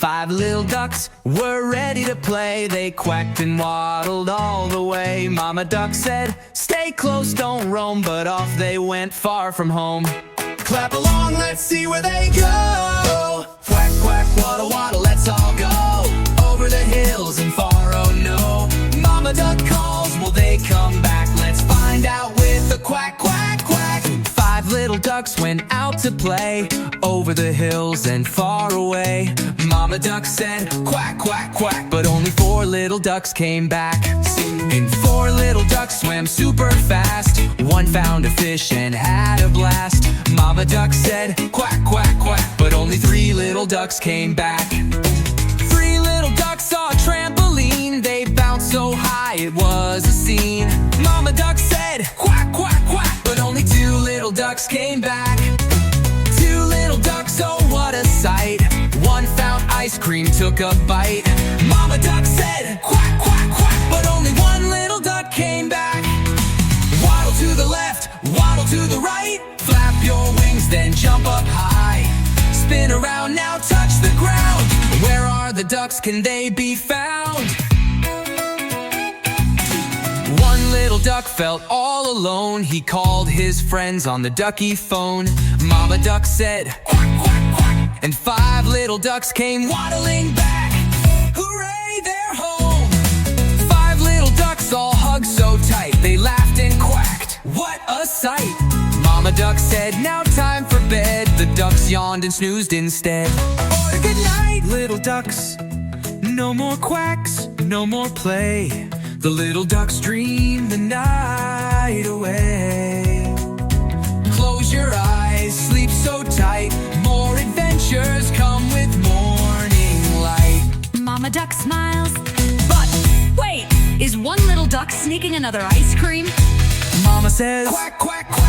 5 little ducks were ready to play. They quacked and waddled all the way. Mama duck said, stay close, don't roam, but off they went far from home. Clap along, let's see where they go. Quack, quack, waddle, waddle, let's all go over the hills and far, oh no. Mama duck calls, will they come back? Let's find out with a quack, quack, quack. 5 little ducks went out to play over the hills and far away. Mama duck said, quack, quack, quack, but only 4 little ducks came back. And 4 little ducks swam super fast. One found a fish and had a blast. Mama duck said, quack, quack, quack, but only 3 little ducks came back. 3 little ducks saw a trampoline. They bounced so high it was a scene. Mama duck said, quack, quack, quack, but only 2 little ducks came back. 2 little ducks, oh what a sight. One found ice cream, took a bite. Mama duck said, quack, quack, quack, but only 1 little duck came back. Waddle to the left, waddle to the right. Flap your wings, then jump up high. Spin around now, touch the ground. Where are the ducks, can they be found? One little duck felt all alone. He called his friends on the ducky phone. Mama duck said, quack, quack, quack, and 5 little ducks came waddling back. Hooray, they're home! 5 little ducks all hugged so tight. They laughed and quacked, what a sight! Mama duck said, now time for bed. The ducks yawned and snoozed instead. Good night, little ducks. No more quacks, no more play. The little ducks dream the night away. Close your eyes, sleep so tight. More adventures come with morning light. Mama duck smiles. But wait, is one little duck sneaking another ice cream? Mama says, quack, quack, quack.